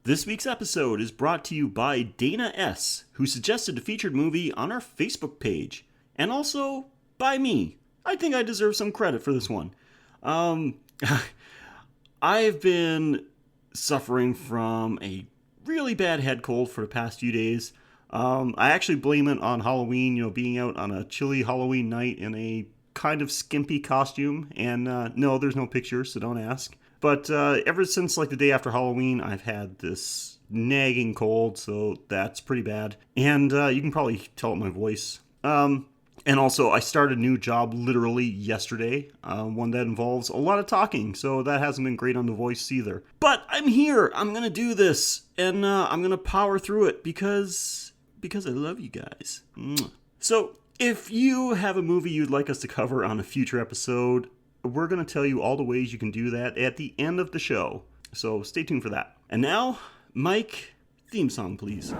This week's episode is brought to you by Dana S., who suggested a featured movie on our Facebook page. And also by me. I think I deserve some credit for this one. I've been suffering from a really bad head cold for the past few days. I actually blame it on Halloween, being out on a chilly Halloween night in a kind of skimpy costume. And no, there's no pictures, so don't ask. But ever since the day after Halloween, I've had this nagging cold, so that's pretty bad. And you can probably tell it in my voice. And also, I started a new job literally yesterday, one that involves a lot of talking, so that hasn't been great on the voice either. But I'm here! I'm gonna do this, and I'm gonna power through it, because I love you guys. So, if you have a movie you'd like us to cover on a future episode, we're gonna tell you all the ways you can do that at the end of the show. So, stay tuned for that. And now, Mike, theme song, please.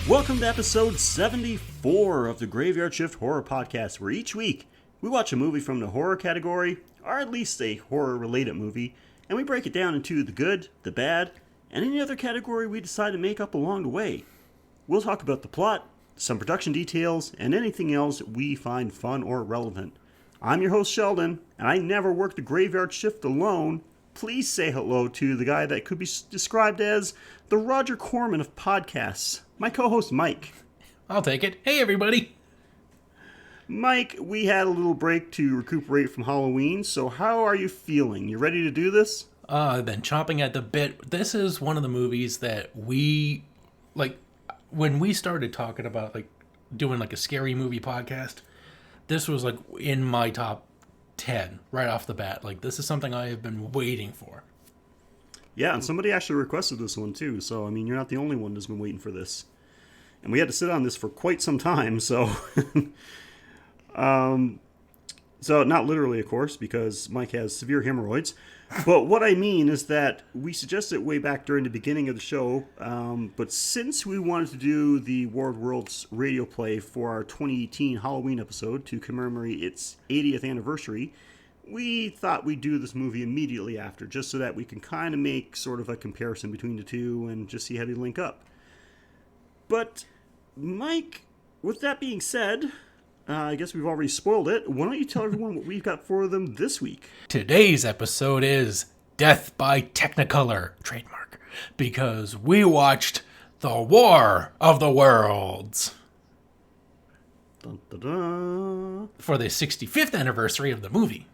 Welcome to episode 74 of the Graveyard Shift Horror Podcast, where each week we watch a movie from the horror category, or at least a horror-related movie, and we break it down into the good, the bad, and any other category we decide to make up along the way. We'll talk about the plot, some production details, and anything else we find fun or relevant. I'm your host, Sheldon, and I never work the Graveyard Shift alone. Please say hello to the guy that could be described as the Roger Corman of podcasts, my co-host Mike. I'll take it. Hey, everybody. Mike, we had a little break to recuperate from Halloween, so how are you feeling? You ready to do this? I've been chomping at the bit. This is one of the movies that we, when we started talking about, doing, a scary movie podcast, this was, in my top 10 right off the bat. This is something I have been waiting for. Yeah, and somebody actually requested this one too, so you're not the only one that's been waiting for this. And we had to sit on this for quite some time, so so not literally, of course, because Mike has severe hemorrhoids. But what I mean is that we suggested way back during the beginning of the show, but since we wanted to do the War of the Worlds radio play for our 2018 Halloween episode to commemorate its 80th anniversary, we thought we'd do this movie immediately after, just so that we can kind of make sort of a comparison between the two and just see how they link up. But, Mike, with that being said, I guess we've already spoiled it. Why don't you tell everyone what we've got for them this week? Today's episode is Death by Technicolor, trademark, because we watched The War of the Worlds. Dun, dun, dun. For the 65th anniversary of the movie.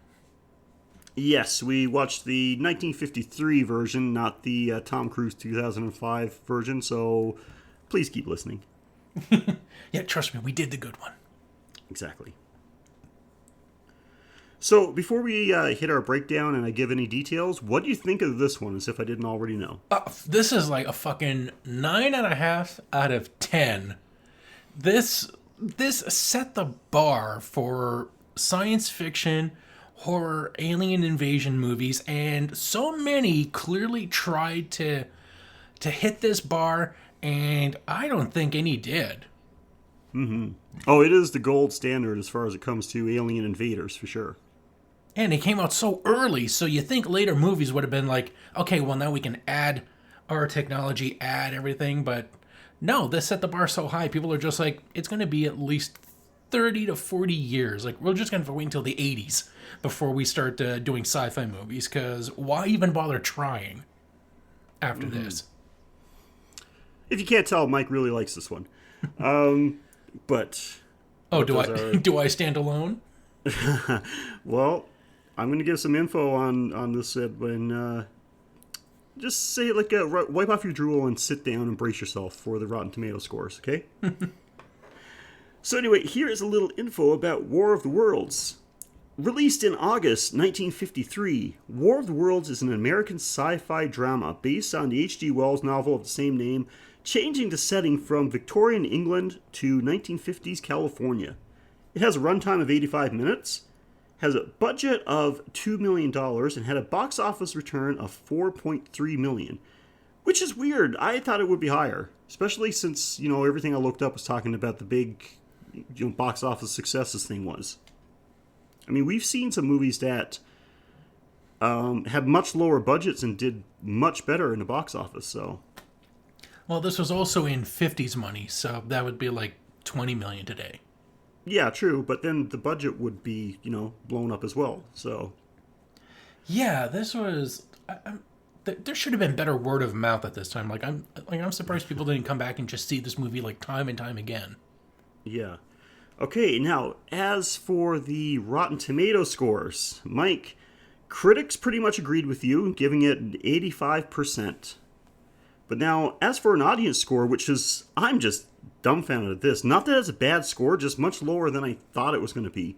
Yes, we watched the 1953 version, not the Tom Cruise 2005 version, so please keep listening. Yeah, trust me, we did the good one. Exactly. So, before we hit our breakdown and I give any details, what do you think of this one, as if I didn't already know? This is a fucking 9.5 out of 10. This set the bar for science fiction, horror, alien invasion movies, and so many clearly tried to hit this bar, and I don't think any did. Mm-hmm. Oh, it is the gold standard as far as it comes to alien invaders, for sure. And it came out so early, so you think later movies would have been okay, well, now we can add our technology, add everything, but no, this set the bar so high, people are just it's going to be at least 30 to 40 years. We're just going to wait until the 80s before we start doing sci-fi movies, because why even bother trying after this? If you can't tell, Mike really likes this one. But... Oh, do I stand alone? Well, I'm going to give some info on this when... just say it wipe off your drool and sit down and brace yourself for the Rotten Tomato scores, okay? So anyway, here is a little info about War of the Worlds. Released in August 1953, War of the Worlds is an American sci-fi drama based on the H.G. Wells novel of the same name, changing the setting from Victorian England to 1950s California. It has a runtime of 85 minutes, has a budget of $2 million dollars and had a box office return of $4.3 million, which is weird. I thought it would be higher, especially since, everything I looked up was talking about the big, box office success this thing was. I mean, we've seen some movies that had much lower budgets and did much better in the box office, so. Well, this was also in 50s money, so that would be like 20 million today. Yeah, true, but then the budget would be, blown up as well, so. Yeah, this was. There should have been better word of mouth at this time. I'm surprised people didn't come back and just see this movie like time and time again. Yeah. Okay, now, as for the Rotten Tomato scores, Mike, critics pretty much agreed with you, giving it 85%. But now, as for an audience score, which is, I'm just dumbfounded at this. Not that it's a bad score, just much lower than I thought it was going to be.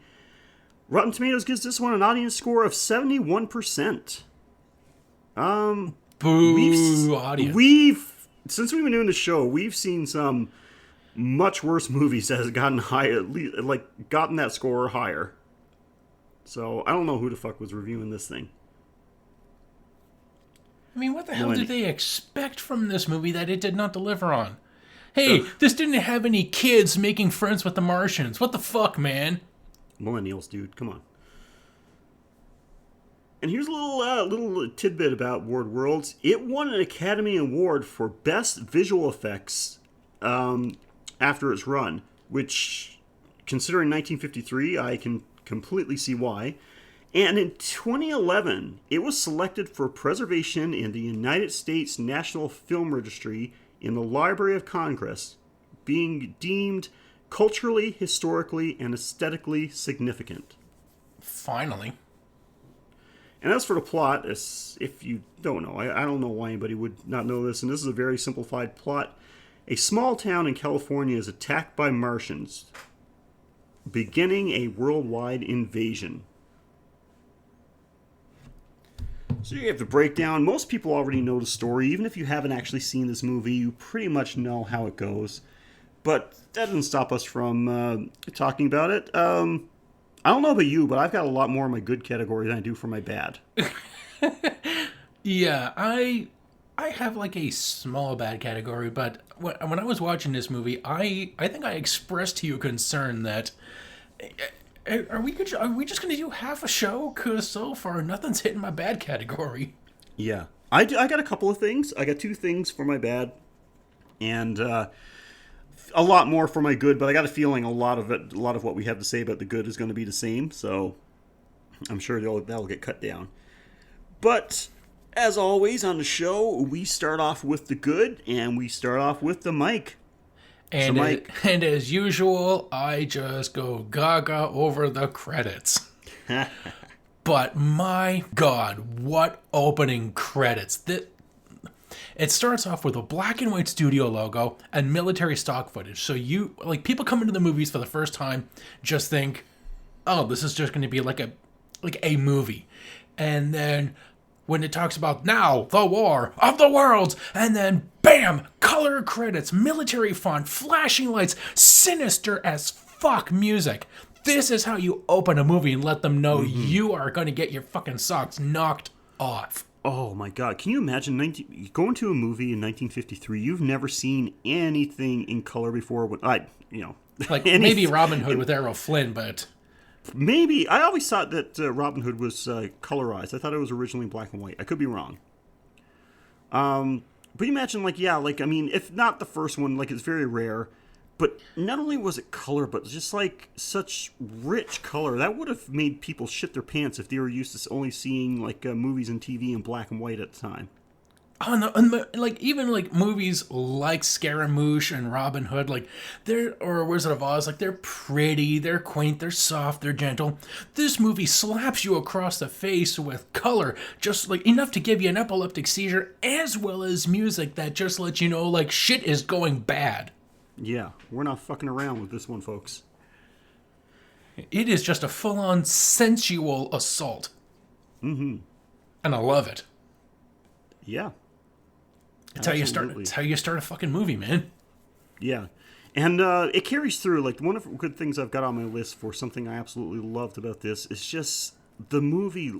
Rotten Tomatoes gives this one an audience score of 71%. Boo, audience. Since we've been doing the show, we've seen some much worse movies that has gotten higher, gotten that score higher. So I don't know who the fuck was reviewing this thing. I mean, what the hell did they expect from this movie that it did not deliver on? Hey, this didn't have any kids making friends with the Martians. What the fuck, man? Millennials, dude, come on. And here's a little tidbit about Ward Worlds. It won an Academy Award for Best Visual Effects after its run, which, considering 1953, I can completely see why. And in 2011, it was selected for preservation in the United States National Film Registry in the Library of Congress, being deemed culturally, historically, and aesthetically significant. Finally. And as for the plot, if you don't know, I don't know why anybody would not know this, and this is a very simplified plot. A small town in California is attacked by Martians, beginning a worldwide invasion. So you have the breakdown. Most people already know the story. Even if you haven't actually seen this movie, you pretty much know how it goes. But that doesn't stop us from talking about it. I don't know about you, but I've got a lot more in my good category than I do for my bad. Yeah, I have like a small bad category, but when I was watching this movie, I think I expressed to you concern that are we just going to do half a show? Because so far nothing's hitting my bad category. Yeah, I got a couple of things. I got 2 things for my bad, and a lot more for my good. But I got a feeling a lot of what we have to say about the good is going to be the same. So I'm sure that'll get cut down. But as always on the show, we start off with the good, and we start off with the Mike. And, so Mike, and as usual, I just go gaga over the credits. But my God, what opening credits. It starts off with a black and white studio logo and military stock footage. So people come into the movies for the first time, just think, oh, this is just going to be like a movie. And then when it talks about now, the war of the worlds, and then bam, color credits, military font, flashing lights, sinister as fuck music. This is how you open a movie and let them know you are going to get your fucking socks knocked off. Oh my God, can you imagine going to a movie in 1953? You've never seen anything in color before. Maybe Robin Hood with Errol Flynn, but... Maybe. I always thought that Robin Hood was colorized. I thought it was originally black and white. I could be wrong. But you imagine, if not the first one, it's very rare. But not only was it color, but just, such rich color. That would have made people shit their pants if they were used to only seeing, movies and TV in black and white at the time. Oh, no, even movies like Scaramouche and Robin Hood, or Wizard of Oz, they're pretty, they're quaint, they're soft, they're gentle. This movie slaps you across the face with color, just enough to give you an epileptic seizure, as well as music that just lets you know shit is going bad. Yeah, we're not fucking around with this one, folks. It is just a full-on sensual assault. Mm-hmm. And I love it. Yeah. It's how you start a fucking movie, man. Yeah. And it carries through. Like, one of the good things I've got on my list for something I absolutely loved about this is just the movie.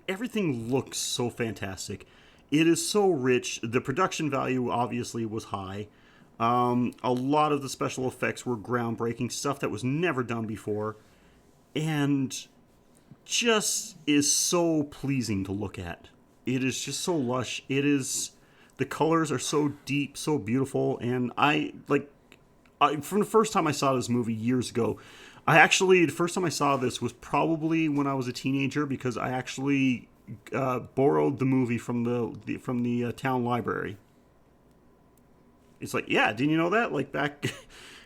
Everything looks so fantastic. It is so rich. The production value obviously was high. A lot of the special effects were groundbreaking, stuff that was never done before. And just is so pleasing to look at. It is just so lush. It is, the colors are so deep, so beautiful, and from the first time I saw this movie years ago, the first time I saw this was probably when I was a teenager, because I actually borrowed the movie from the town library. It's like, yeah, didn't you know that? Like, back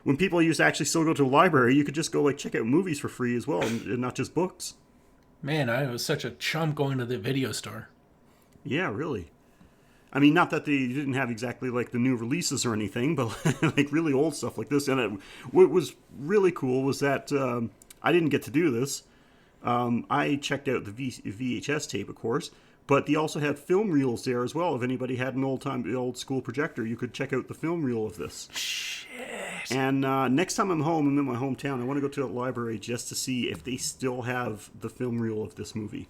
when people used to actually still go to a library, you could just go like check out movies for free as well, and not just books. Man, I was such a chump going to the video store. Yeah, really. I mean, not that they didn't have exactly like the new releases or anything, but like really old stuff like this. And what was really cool was that I didn't get to do this. I checked out the VHS tape, of course, but they also had film reels there as well. If anybody had an old school projector, you could check out the film reel of this. Shit. And next time I'm home, I'm in my hometown, I want to go to the library just to see if they still have the film reel of this movie.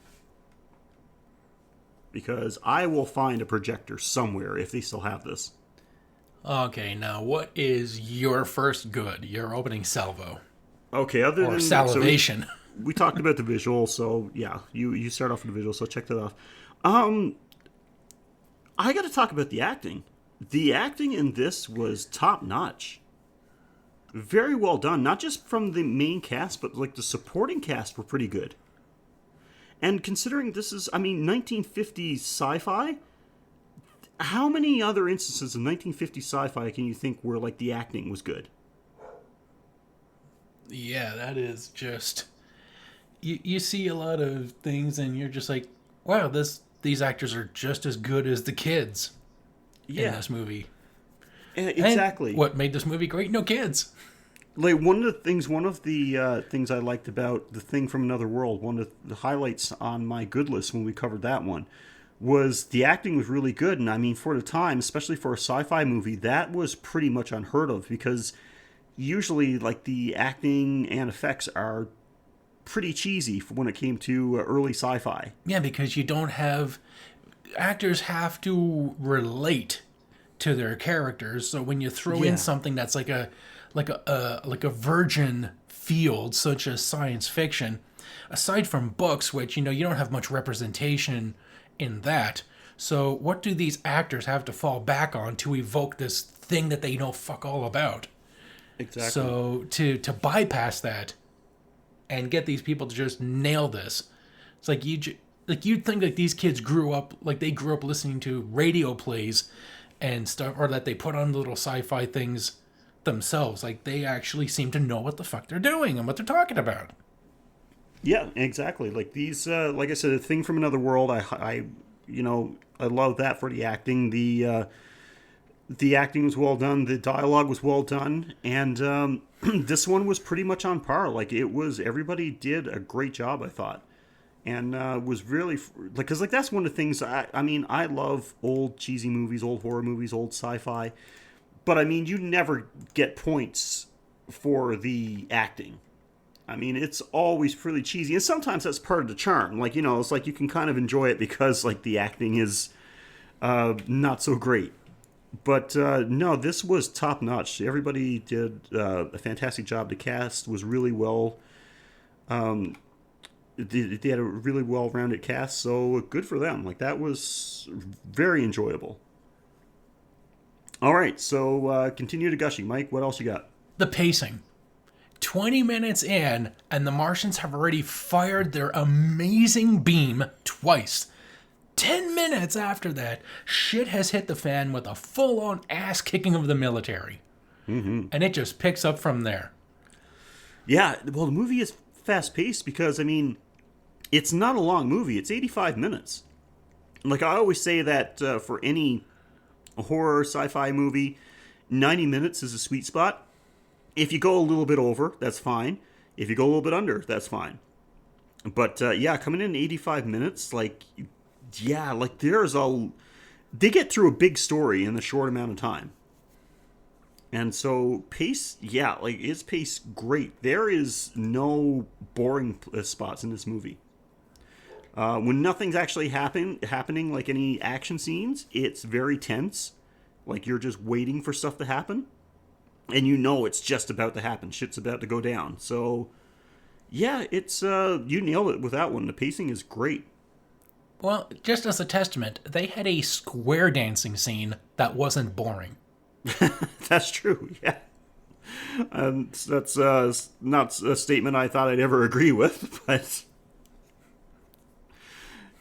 Because I will find a projector somewhere if they still have this. Okay, now what is your first good? Your opening salvo. Okay, or salivation. So we talked about the visual, so yeah, you start off with the visual, so check that off. I got to talk about the acting. The acting in this was top notch. Very well done, not just from the main cast, but like the supporting cast were pretty good. And considering this is, 1950s sci-fi, how many other instances of 1950s sci-fi can you think where like the acting was good? Yeah, that is just... You see a lot of things and you're just like, wow, these actors are just as good as the kids in this movie. Exactly. And what made this movie great? No kids. Like, one of the things I liked about The Thing from Another World, one of the highlights on my good list when we covered that one, was the acting was really good. And I mean, for the time, especially for a sci-fi movie, that was pretty much unheard of, because usually like the acting and effects are pretty cheesy when it came to early sci-fi. Yeah, because you don't have... Actors have to relate to their characters, so when you throw in something that's like a virgin field, such as science fiction, aside from books, which, you don't have much representation in that. So what do these actors have to fall back on to evoke this thing that they know fuck all about? Exactly. So to bypass that and get these people to just nail this, it's like you'd think that these kids grew up listening to radio plays and stuff, or that they put on little sci-fi things themselves. Like, they actually seem to know what the fuck they're doing and what they're talking about. Yeah, exactly. Like these, like I said, A Thing from Another World. I love that for the acting. The acting was well done. The dialogue was well done, and this one was pretty much on par. Like, everybody did a great job, I thought, and was really because that's one of the things. I love old cheesy movies, old horror movies, old sci-fi. But, you never get points for the acting. It's always pretty cheesy. And sometimes that's part of the charm. Like, it's like you can kind of enjoy it because, like, the acting is not so great. But, no, this was top-notch. Everybody did a fantastic job. The cast was really well... They had a really well-rounded cast, so good for them. Like, that was very enjoyable. All right, so continue to gushing. Mike, what else you got? The pacing. 20 minutes in, and the Martians have already fired their amazing beam twice. 10 minutes after that, shit has hit the fan with a full-on ass-kicking of the military. Mm-hmm. And it just picks up from there. Yeah, well, the movie is fast-paced because, it's not a long movie. It's 85 minutes. Like, I always say that for any horror sci-fi movie, 90 minutes is a sweet spot. If you go a little bit over, that's fine. If you go a little bit under, that's fine. But coming in 85 minutes, they get through a big story in a short amount of time. And so pace, yeah, like it's pace great. There is no boring spots in this movie. When nothing's actually happening, like any action scenes, it's very tense. Like you're just waiting for stuff to happen, and you know it's just about to happen. Shit's about to go down. So, yeah, it's you nailed it with that one. The pacing is great. Well, just as a testament, they had a square dancing scene that wasn't boring. That's true. Yeah, that's not a statement I thought I'd ever agree with, but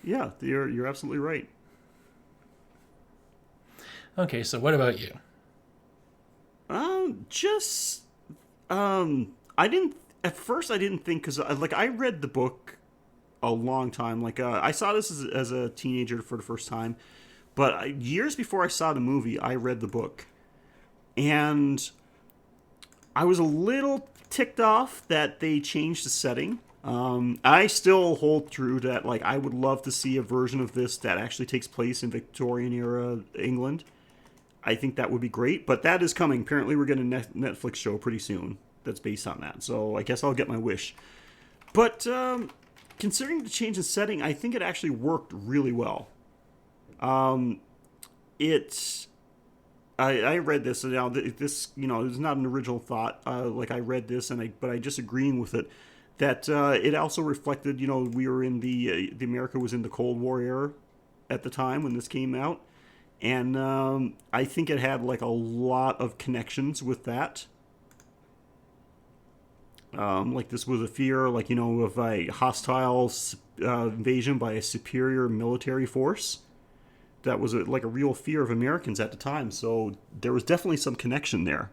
yeah, you're absolutely right. Okay, so what about you? Just I didn't at first. I didn't think because like I read the book a long time. Like I saw this as a teenager for the first time, but years before I saw the movie, I read the book, and I was a little ticked off that they changed the setting. I still hold true that like I would love to see a version of this that actually takes place in Victorian era England. I think that would be great, but that is coming. Apparently, we're getting a Netflix show pretty soon that's based on that. So I guess I'll get my wish. But considering the change in setting, I think it actually worked really well. It's I read this and now this is not an original thought. Like I read this but I just agreeing with it that it also reflected we were in the America was in the Cold War era at the time when this came out. And I think it had like a lot of connections with that. Like this was a fear, like of a hostile invasion by a superior military force. That was like a real fear of Americans at the time. So there was definitely some connection there.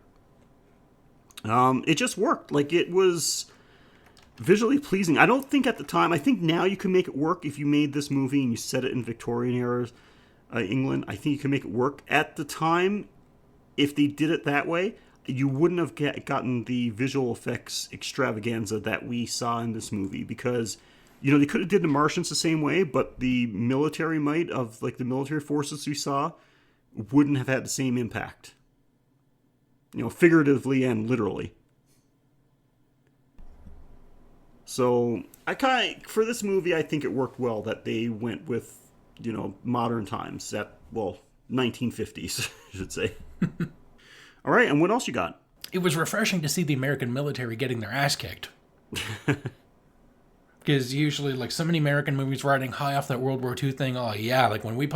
It just worked. Like it was visually pleasing. I don't think at the time. I think now you can make it work if you made this movie and you set it in Victorian era. England, I think you can make it work. At the time, if they did it that way, you wouldn't have gotten the visual effects extravaganza that we saw in this movie because, they could have did the Martians the same way, but the military might of like the military forces we saw wouldn't have had the same impact. Figuratively and literally. So for this movie, I think it worked well that they went with modern times at 1950s, I should say. All right, and what else you got? It was refreshing to see the American military getting their ass kicked. Because usually, like so many American movies riding high off that World War II thing, oh yeah, like when we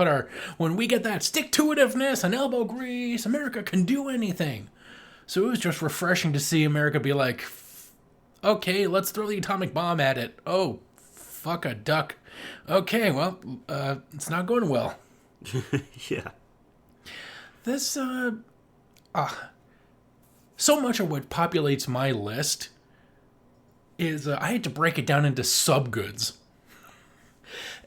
get that stick-to-itiveness and elbow grease, America can do anything. So it was just refreshing to see America be like, okay, let's throw the atomic bomb at it. Oh, fuck a duck. Okay, well, it's not going well. Yeah. This, so much of what populates my list is, I had to break it down into subgoods.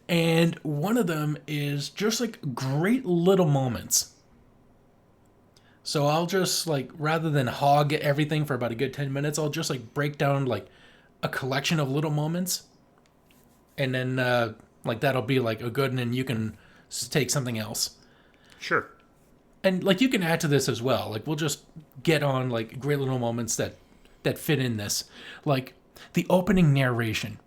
And one of them is just, like, great little moments. So I'll just, like, rather than hog everything for about a good 10 minutes, I'll just, like, break down, like, a collection of little moments. And then, like, that'll be, like, a good, and then you can take something else. Sure. And, like, you can add to this as well. Like, we'll just get on, like, great little moments that fit in this. Like, the opening narration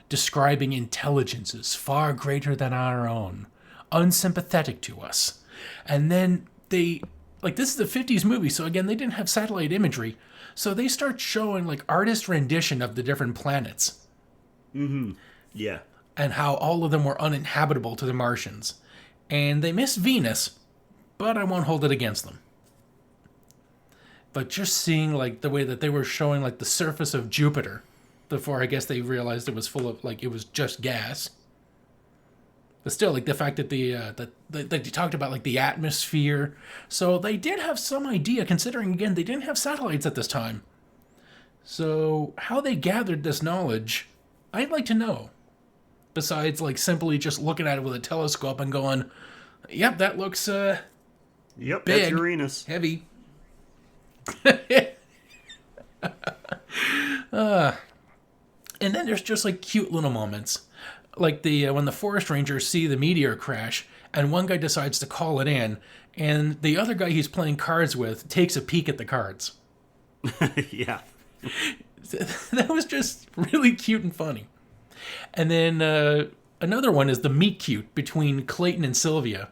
describing intelligences far greater than our own, unsympathetic to us. And then they, like, this is a 50s movie, so again, they didn't have satellite imagery. So they start showing, like, artist rendition of the different planets. Mm-hmm. Yeah. And how all of them were uninhabitable to the Martians. And they missed Venus, but I won't hold it against them. But just seeing, like, the way that they were showing, like, the surface of Jupiter before I guess they realized it was full of, like, it was just gas. But still, like, the fact that that they talked about, like, the atmosphere. So they did have some idea, considering, again, they didn't have satellites at this time. So how they gathered this knowledge, I'd like to know. Besides, like, simply just looking at it with a telescope and going, yep, that looks, yep, big, that's Uranus. Heavy. And then there's just, like, cute little moments. Like when the forest rangers see the meteor crash, and one guy decides to call it in, and the other guy he's playing cards with takes a peek at the cards. Yeah. That was just really cute and funny. And then another one is the meet cute between Clayton and Sylvia,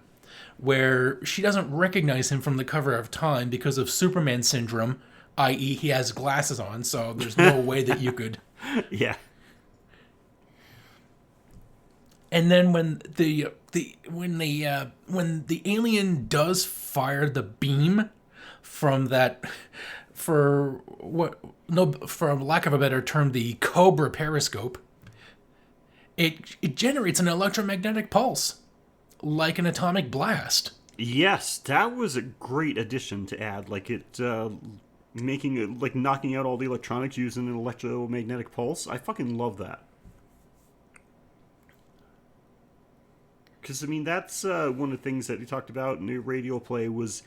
where she doesn't recognize him from the cover of Time because of Superman syndrome, i.e. he has glasses on, so there's no way that you could. Yeah. And then when the alien does fire the beam from that, for lack of a better term, the Cobra periscope, it generates an electromagnetic pulse, like an atomic blast. Yes, that was a great addition to add. Like it, making it, like knocking out all the electronics using an electromagnetic pulse. I fucking love that. Because, I mean, that's one of the things that he talked about in the radio play was,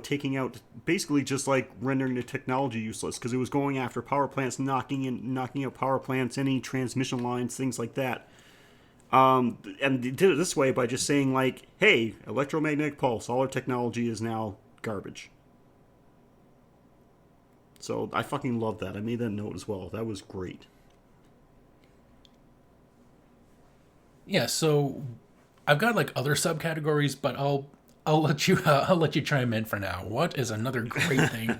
taking out, basically just like rendering the technology useless. Because it was going after power plants, knocking out power plants, any transmission lines, things like that. And they did it this way by just saying, like, hey, electromagnetic pulse, all our technology is now garbage. So I fucking love that. I made that note as well. That was great. Yeah, so I've got like other subcategories, but I'll let you chime in for now. What is another great thing?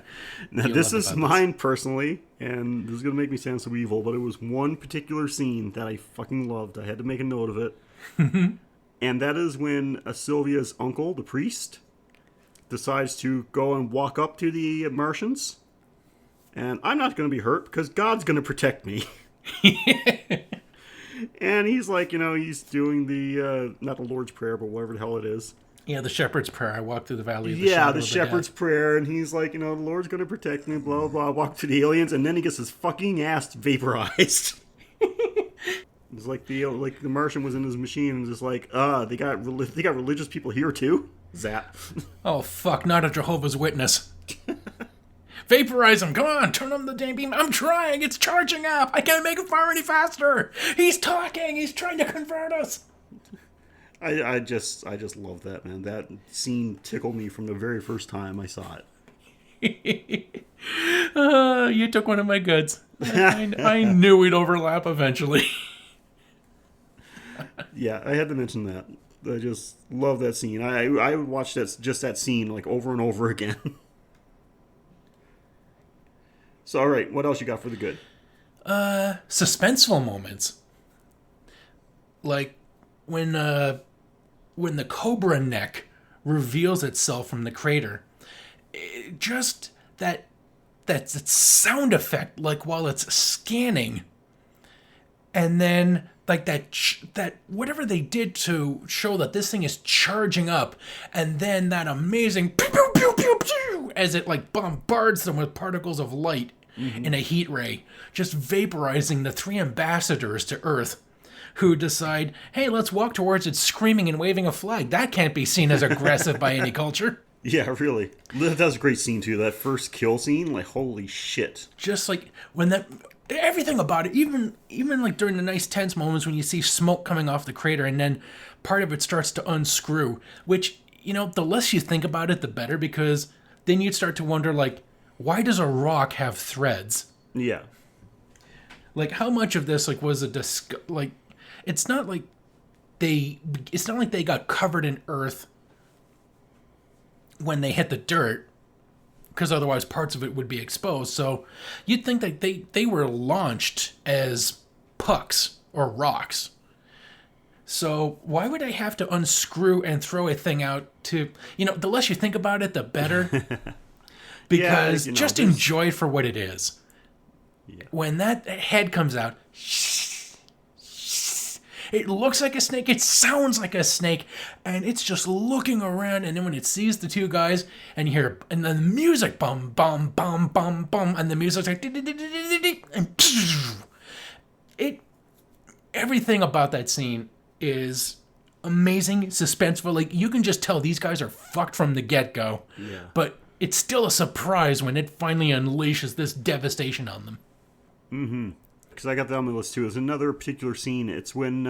Now this is mine personally, and this is gonna make me sound so evil, but it was one particular scene that I fucking loved. I had to make a note of it, and that is when Sylvia's uncle, the priest, decides to go and walk up to the Martians, and I'm not gonna be hurt because God's gonna protect me. And he's like, he's doing the, not the Lord's Prayer, but whatever the hell it is. Yeah, the shepherd's prayer. I walk through the valley of the shadow Yeah, of the the shepherd's death. prayer, and he's like, the Lord's going to protect me, blah, blah, blah, walk to the aliens, and then he gets his fucking ass vaporized. It's like the Martian was in his machine, and just like, they got religious people here too? Zap. Oh, fuck, not a Jehovah's Witness. Vaporize him. Come on, turn on the damn beam. I'm trying. It's charging up. I can't make it fire any faster. He's talking. He's trying to convert us. I just love that, man. That scene tickled me from the very first time I saw it. You took one of my goods. I knew we'd overlap eventually. Yeah, I had to mention that. I just love that scene. I would watch that scene like over and over again. So, all right, what else you got for the good? Suspenseful moments. Like when the cobra neck reveals itself from the crater. Just that sound effect, like while it's scanning. And then like that whatever they did to show that this thing is charging up, and then that amazing pew pew pew pew pew as it like bombards them with particles of light in a heat ray, just vaporizing the 3 ambassadors to Earth, who decide, hey, let's walk towards it screaming and waving a flag. That can't be seen as aggressive by any culture. Yeah, really. That was a great scene too. That first kill scene, like holy shit. Just like when everything about it, even like during the nice tense moments when you see smoke coming off the crater and then part of it starts to unscrew, which, the less you think about it, the better, because then you'd start to wonder, like, why does a rock have threads? Yeah. Like, how much of this, like, was like, it's not like they got covered in earth when they hit the dirt, because otherwise parts of it would be exposed. So you'd think that they were launched as pucks or rocks. So why would I have to unscrew and throw a thing out to, the less you think about it, the better. Because just enjoy it for what it is. Yeah. When that head comes out, it looks like a snake, it sounds like a snake, and it's just looking around, and then when it sees the two guys, and you hear, and then the music, bum, bum, bum, bum, bum, and the music's like, and everything about that scene is amazing, suspenseful. Like, you can just tell these guys are fucked from the get-go. Yeah. But it's still a surprise when it finally unleashes this devastation on them. Mm-hmm. Because I got that on my list too. There's another particular scene. It's when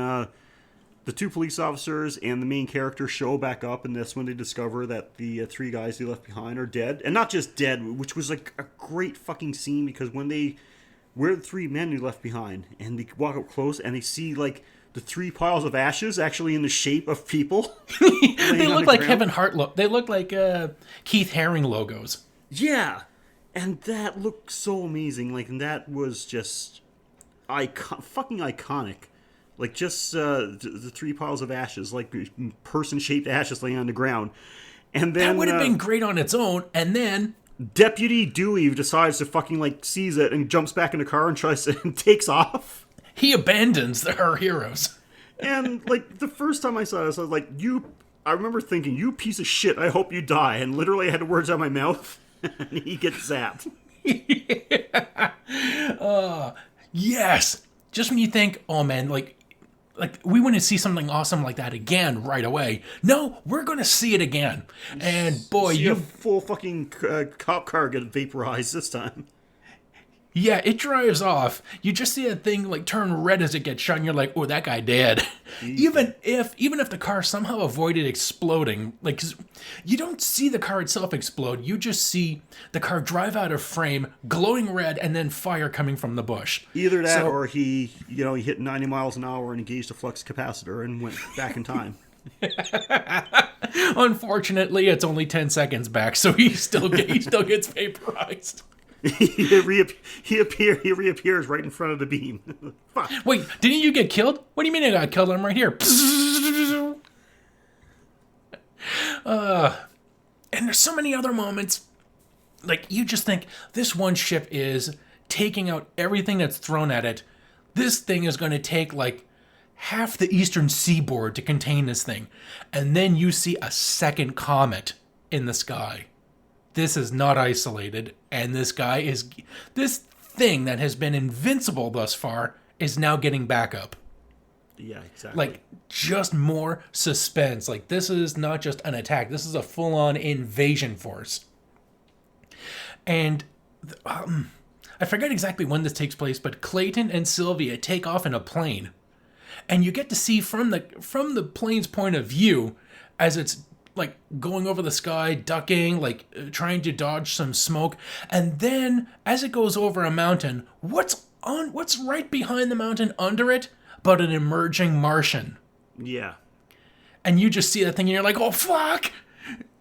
the two police officers and the main character show back up, and that's when they discover that the three guys they left behind are dead. And not just dead, which was like a great fucking scene, because when we're the three men who left behind, and they walk up close and they see like the three piles of ashes actually in the shape of people. They look like Kevin Hart. They look like Keith Haring logos. Yeah, and that looked so amazing. Like, and that was just fucking iconic. Like, just the three piles of ashes, like person-shaped ashes laying on the ground. And then that would have been great on its own. And then Deputy Dewey decides to fucking like seize it and jumps back in the car and tries to and takes off. He abandons our heroes. And like the first time I saw this, I was like, I remember thinking, "You piece of shit! I hope you die." And literally, I had the words out of my mouth, and he gets zapped. Yes. Just when you think, oh man, like we want to see something awesome like that again right away. No, we're going to see it again. And boy, see a full fucking cop car get vaporized this time. Yeah, it drives off. You just see that thing like turn red as it gets shot, and you're like, "Oh, that guy dead." Even if the car somehow avoided exploding, like 'cause you don't see the car itself explode, you just see the car drive out of frame, glowing red, and then fire coming from the bush. Either that, or he hit 90 miles an hour and engaged a flux capacitor and went back in time. Unfortunately, it's only 10 seconds back, so he still gets vaporized. he reappears right in front of the beam. Fuck. Wait, didn't you get killed? What do you mean I got killed? I'm right here. And there's so many other moments. Like, you just think, this one ship is taking out everything that's thrown at it. This thing is going to take, like, half the eastern seaboard to contain this thing. And then you see a second comet in the sky. This is not isolated, and this thing that has been invincible thus far is now getting back up. Yeah, exactly. Like, just more suspense. Like, this is not just an attack. This is a full-on invasion force. And I forget exactly when this takes place, but Clayton and Sylvia take off in a plane. And you get to see from the plane's point of view as it's like going over the sky, ducking, like trying to dodge some smoke. And then as it goes over a mountain, what's right behind the mountain under it but an emerging Martian? Yeah. And you just see that thing and you're like, "Oh fuck!"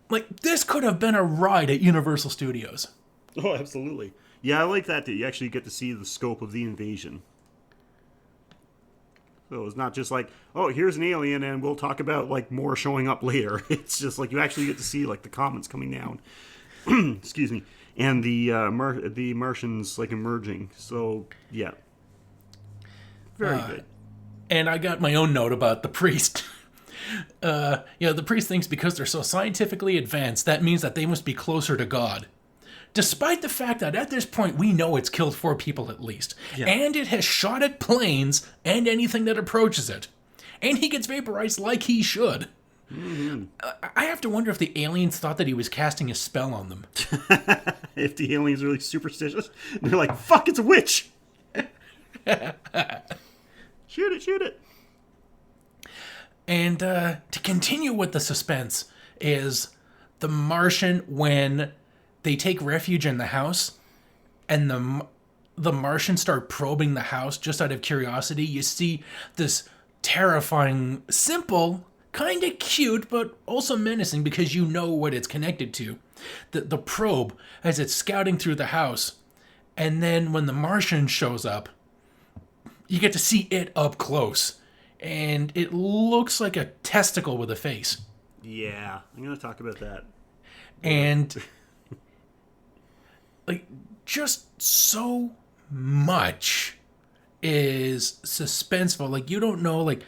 Like, this could have been a ride at Universal Studios. Oh, absolutely. Yeah, I like that you actually get to see the scope of the invasion. So it's not just like, oh, here's an alien and we'll talk about like more showing up later. It's just like you actually get to see like the comets coming down. Excuse me. And the Martians like emerging. So, yeah. Very good. And I got my own note about the priest. The priest thinks because they're so scientifically advanced, that means that they must be closer to God. Despite the fact that at this point we know it's killed 4 people at least. Yeah. And it has shot at planes and anything that approaches it. And he gets vaporized like he should. Mm-hmm. I have to wonder if the aliens thought that he was casting a spell on them. If the aliens are really superstitious, they're like, "Fuck, it's a witch!" Shoot it. And to continue with the suspense is the Martian, when they take refuge in the house and the Martians start probing the house just out of curiosity. You see this terrifying, simple, kind of cute, but also menacing because you know what it's connected to. The probe as it's scouting through the house. And then when the Martian shows up, you get to see it up close. And it looks like a testicle with a face. Yeah, I'm going to talk about that. And like, just so much is suspenseful. Like, you don't know, like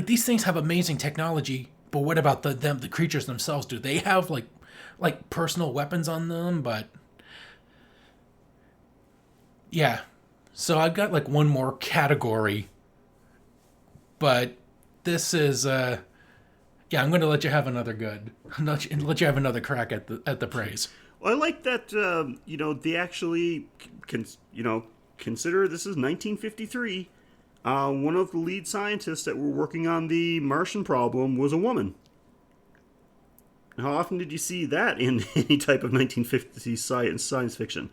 these things have amazing technology, but what about the creatures themselves? Do they have like personal weapons on them? But yeah, so I've got like one more category, but this is I'm going to let you have another let you have another crack at the praise. Well, I like that, they actually, consider this is 1953. One of the lead scientists that were working on the Martian problem was a woman. How often did you see that in any type of 1950s science fiction?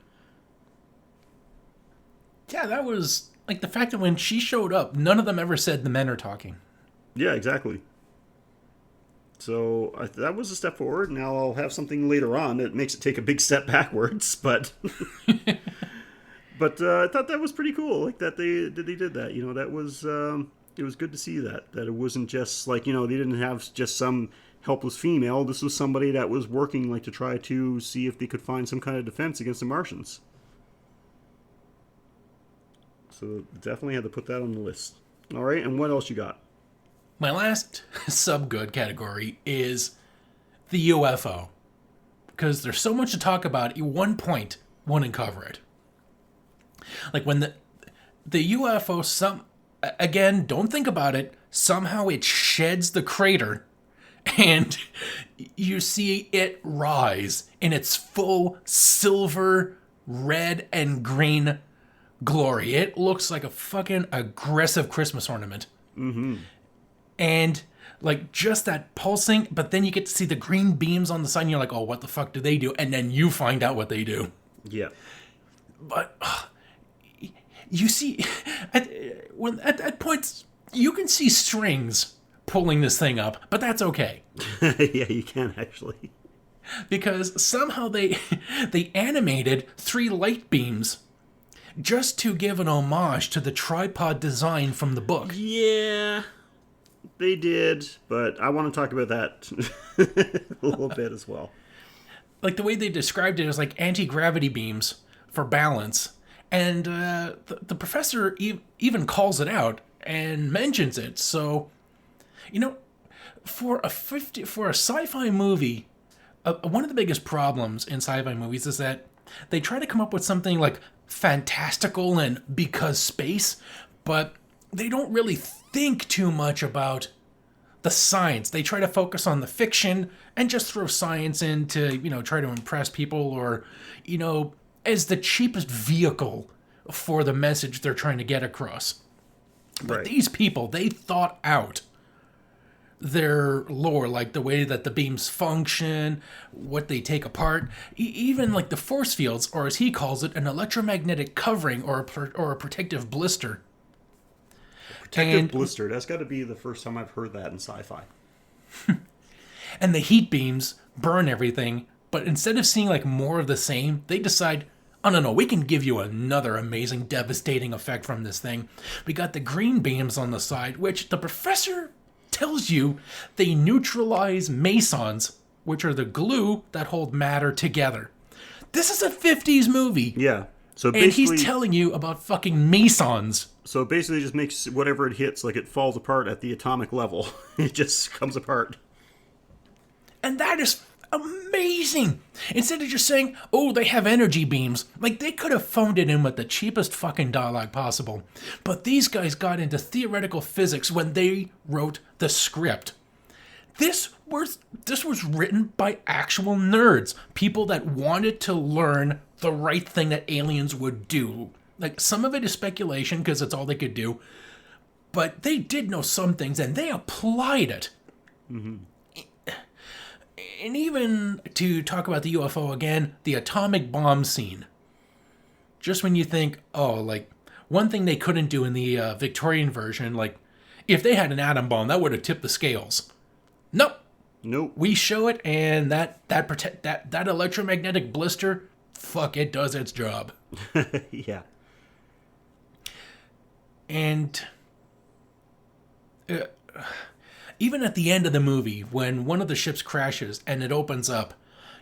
Yeah, that was like the fact that when she showed up, none of them ever said the men are talking. Yeah, exactly. So that was a step forward. Now I'll have something later on that makes it take a big step backwards, but I thought that was pretty cool. Like that they did that. You know, that was it was good to see that it wasn't just like, you know, they didn't have just some helpless female. This was somebody that was working like to try to see if they could find some kind of defense against the Martians. So definitely had to put that on the list. All right, and what else you got? My last sub-good category is the UFO. Because there's so much to talk about, at one point wouldn't cover it. Like when the UFO, again, don't think about it, somehow it sheds the crater and you see it rise in its full silver, red, and green glory. It looks like a fucking aggressive Christmas ornament. Mm-hmm. And like just that pulsing, but then you get to see the green beams on the side and you're like, oh, what the fuck do they do? And then you find out what they do. Yeah. But you see, at points, you can see strings pulling this thing up, but that's okay. Yeah, you can actually. Because somehow they animated 3 light beams just to give an homage to the tripod design from the book. Yeah, they did, but I want to talk about that a little bit as well. Like the way they described it as like anti-gravity beams for balance. And the professor even calls it out and mentions it. So, you know, for a sci-fi movie, one of the biggest problems in sci-fi movies is that they try to come up with something like fantastical and because space, but they don't really think too much about the science. They try to focus on the fiction and just throw science in to, you know, try to impress people or, you know, as the cheapest vehicle for the message they're trying to get across. But Right. these people, they thought out their lore, like the way that the beams function, what they take apart, even like the force fields, or as he calls it, an electromagnetic covering or a protective blister. Protective blister. That's got to be the first time I've heard that in sci-fi. And the heat beams burn everything, but instead of seeing like more of the same, they decide, oh no, we can give you another amazing, devastating effect from this thing. We got the green beams on the side, which the professor tells you they neutralize mesons, which are the glue that hold matter together. This is a 50s movie. Yeah. So And basically, he's telling you about fucking mesons. so it basically just makes whatever it hits, like it falls apart at the atomic level. It just comes apart. And that is amazing. Instead of just saying, oh, they have energy beams. Like, they could have phoned it in with the cheapest fucking dialogue possible. But these guys got into theoretical physics when they wrote the script. This was written by actual nerds. People that wanted to learn the right thing that aliens would do. Like, some of it is speculation because it's all they could do. But they did know some things and they applied it. Mm-hmm. And even to talk about the UFO again, the atomic bomb scene. Just when you think, oh, like, one thing they couldn't do in the Victorian version, like, if they had an atom bomb, that would have tipped the scales. Nope. We show it, and that electromagnetic blister, fuck, it does its job. Yeah. And even at the end of the movie, when one of the ships crashes and it opens up,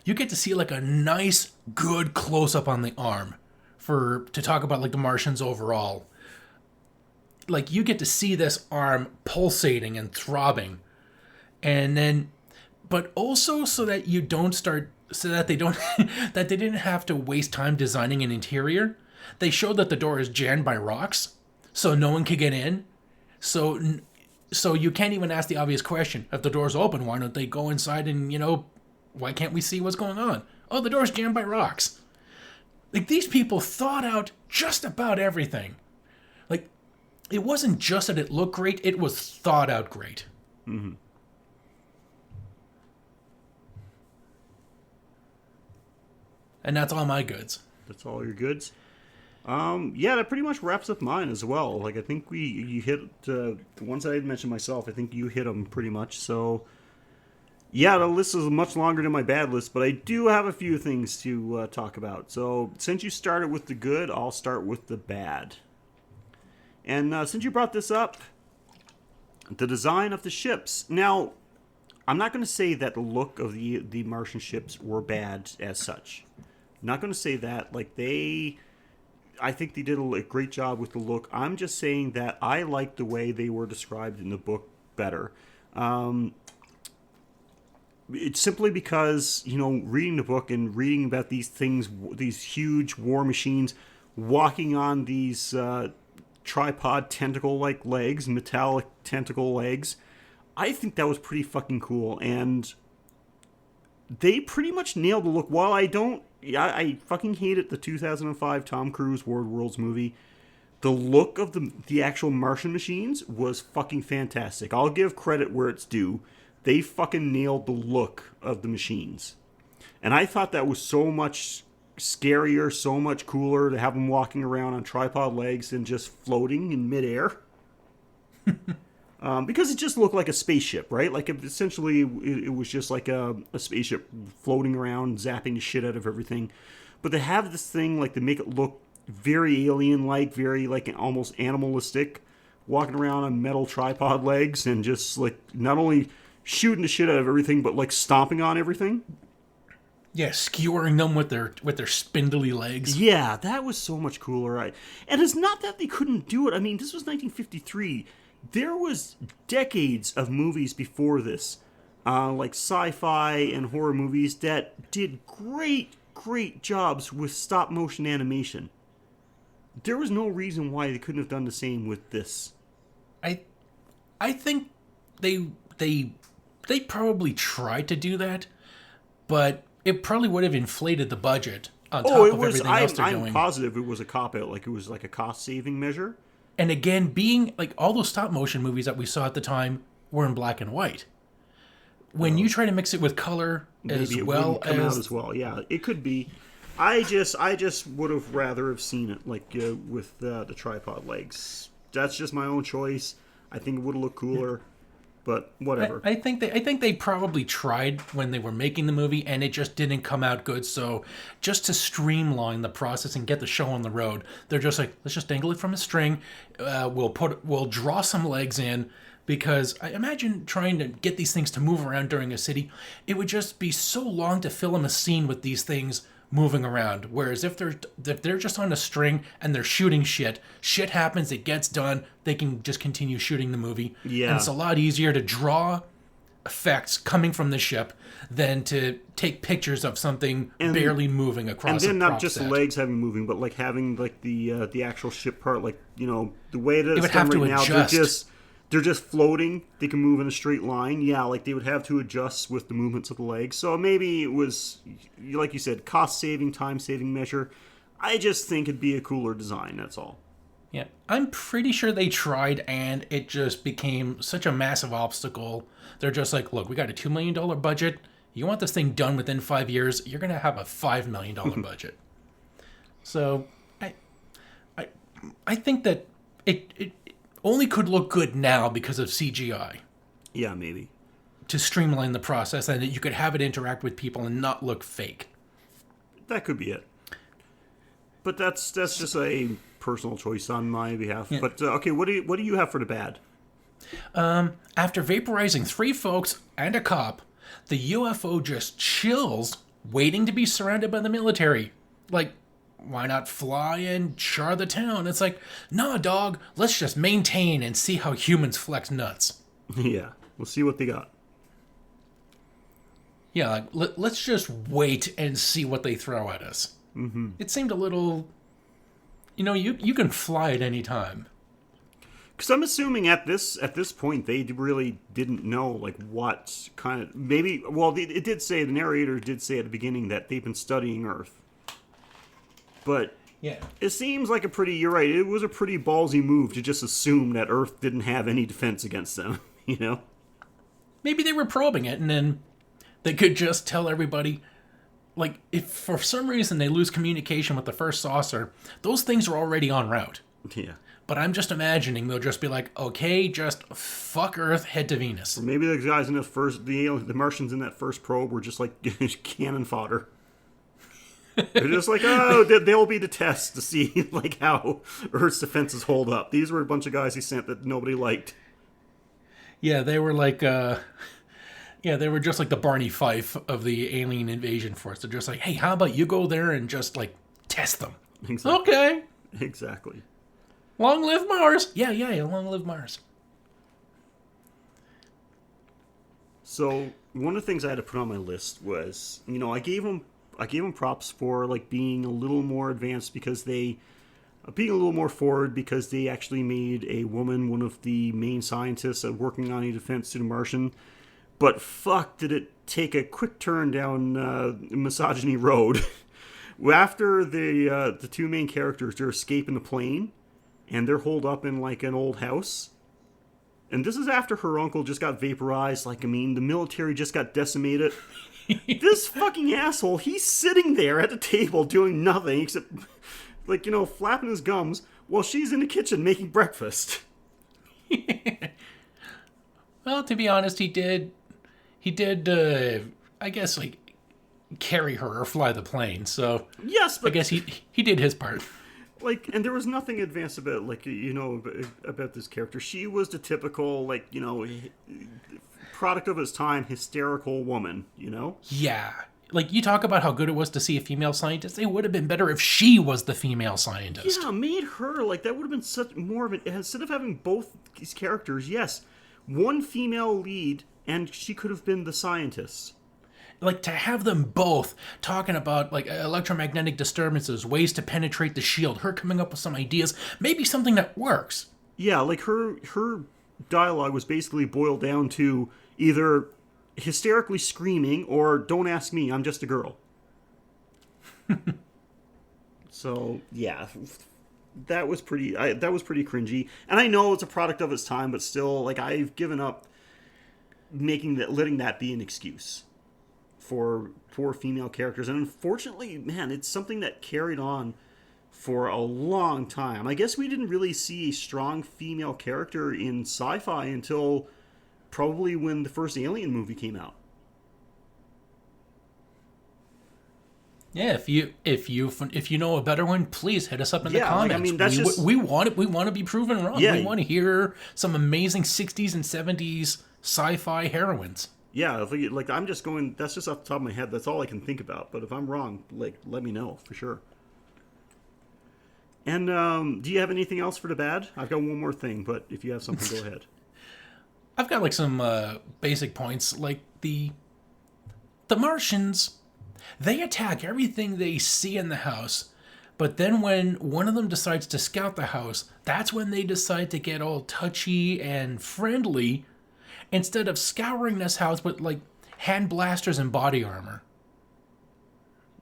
you get to see like a nice, good close-up on the arm to talk about like the Martians overall. Like, you get to see this arm pulsating and throbbing. And then, but also so that you don't start, so that they don't, that they didn't have to waste time designing an interior, they showed that the door is jammed by rocks, so no one could get in. So you can't even ask the obvious question. If the door's open, why don't they go inside and, you know, why can't we see what's going on? Oh, the door's jammed by rocks. Like, these people thought out just about everything. Like, it wasn't just that it looked great, it was thought out great. Mm-hmm. And that's all my goods. That's all your goods. Yeah, that pretty much wraps up mine as well. Like, I think you hit the ones I had mentioned myself. I think you hit them pretty much. So, yeah, the list is much longer than my bad list, but I do have a few things to talk about. So, since you started with the good, I'll start with the bad. And since you brought this up, the design of the ships. Now, I'm not going to say that the look of the Martian ships were bad as such. I'm not going to say that. Like, I think they did a great job with the look. I'm just saying that I like the way they were described in the book better. It's simply because, reading the book and reading about these things, these huge war machines, walking on these tripod tentacle-like legs, metallic tentacle legs, I think that was pretty fucking cool. And they pretty much nailed the look. While I fucking hated the 2005 Tom Cruise War of Worlds movie, the look of the actual Martian machines was fucking fantastic. I'll give credit where it's due. They fucking nailed the look of the machines. And I thought that was so much scarier, so much cooler to have them walking around on tripod legs and just floating in midair. Because it just looked like a spaceship, right? Like, essentially, it was just like a spaceship floating around, zapping the shit out of everything. But they have this thing, like, they make it look very alien-like, very, like, almost animalistic, walking around on metal tripod legs and just, like, not only shooting the shit out of everything, but, like, stomping on everything. Yeah, skewering them with their spindly legs. Yeah, that was so much cooler. And it's not that they couldn't do it. I mean, this was 1953. There was decades of movies before this, like sci-fi and horror movies, that did great jobs with stop-motion animation. There was no reason why they couldn't have done the same with this. I think they probably tried to do that, but it probably would have inflated the budget on top of everything else they're doing. I'm positive it was a cop-out, like it was like a cost-saving measure. And again, being like all those stop motion movies that we saw at the time were in black and white. When you try to mix it with color as well come out as well, yeah, it could be. I just would have rather have seen it like with the tripod legs. That's just my own choice. I think it would have looked cooler. But whatever. I think they probably tried when they were making the movie, and it just didn't come out good. So just to streamline the process and get the show on the road, they're just like, let's just dangle it from a string. We'll draw some legs in, because I imagine trying to get these things to move around during a city, it would just be so long to film a scene with these things moving around. Whereas if they're just on a string and they're shooting shit happens, it gets done, they can just continue shooting the movie. Yeah. And it's a lot easier to draw effects coming from the ship than to take pictures of something barely moving across. And then not just the legs having moving, but like having like the actual ship part, like the way that it's done right now, they're just floating. They can move in a straight line. Yeah, like they would have to adjust with the movements of the legs. So maybe it was, like you said, cost-saving, time-saving measure. I just think it'd be a cooler design, that's all. Yeah, I'm pretty sure they tried, and it just became such a massive obstacle. They're just like, look, we got a $2 million budget. You want this thing done within 5 years, you're going to have a $5 million budget. So I think that it only could look good now because of CGI. Yeah, maybe. To streamline the process, and that you could have it interact with people and not look fake. That could be it. But that's just a personal choice on my behalf. Yeah. But okay, what do you have for the bad? After vaporizing 3 folks and a cop, the UFO just chills, waiting to be surrounded by the military. Like, why not fly and char the town? It's like, nah, dog, let's just maintain and see how humans flex nuts. Yeah, we'll see what they got. Yeah, like, let's just wait and see what they throw at us. Mm-hmm. It seemed a little, you can fly at any time. Because I'm assuming at this point they really didn't know like what kind of it did say, the narrator did say at the beginning that they've been studying Earth. But Yeah. It seems like you're right, it was a pretty ballsy move to just assume that Earth didn't have any defense against them, you know? Maybe they were probing it, and then they could just tell everybody, like, if for some reason they lose communication with the first saucer, those things are already en route. Yeah. But I'm just imagining they'll just be like, okay, just fuck Earth, head to Venus. Or maybe the guys in the Martians in that first probe were just like cannon fodder. They're just like, oh, they'll be the test to see like how Earth's defenses hold up. These were a bunch of guys he sent that nobody liked. Yeah, they were like, they were just like the Barney Fife of the alien invasion force. They're just like, hey, how about you go there and just like test them? Exactly. Okay. Exactly. Long live Mars. Yeah, long live Mars. So one of the things I had to put on my list was, I gave them props for like being a little more advanced because being a little more forward because they actually made a woman one of the main scientists working on a defense to the Martian. But fuck, did it take a quick turn down misogyny road. After the two main characters, they're escaping the plane, and they're holed up in like an old house. And this is after her uncle just got vaporized. Like, the military just got decimated. This fucking asshole, he's sitting there at the table doing nothing except, like, flapping his gums while she's in the kitchen making breakfast. Well, to be honest, he did, I guess, like, carry her or fly the plane. So yes, but I guess he did his part. Like, and there was nothing advanced about, like, about this character. She was the typical, like, product of his time, hysterical woman, Yeah. Like, you talk about how good it was to see a female scientist. It would have been better if she was the female scientist. Yeah, made her, like, that would have been such more of an, instead of having both these characters, yes, one female lead, and she could have been the scientist. Like, to have them both talking about, like, electromagnetic disturbances, ways to penetrate the shield, her coming up with some ideas, maybe something that works. Yeah, like, her dialogue was basically boiled down to either hysterically screaming or don't ask me, I'm just a girl. So, yeah, that was pretty cringy. And I know it's a product of its time, but still, like, I've given up letting that be an excuse for poor female characters. And unfortunately, man, it's something that carried on for a long time. I guess we didn't really see a strong female character in sci-fi until probably when the first Alien movie came out. Yeah, if you know a better one, please hit us up in the comments. Like, that's we want to be proven wrong. Yeah. We want to hear some amazing 60s and 70s sci-fi heroines. Yeah, like I'm just going. That's just off the top of my head. That's all I can think about. But if I'm wrong, like, let me know for sure. And do you have anything else for the bad? I've got one more thing, but if you have something, go ahead. I've got like some basic points, like the Martians. They attack everything they see in the house, but then when one of them decides to scout the house, that's when they decide to get all touchy and friendly, instead of scouring this house with, like, hand blasters and body armor.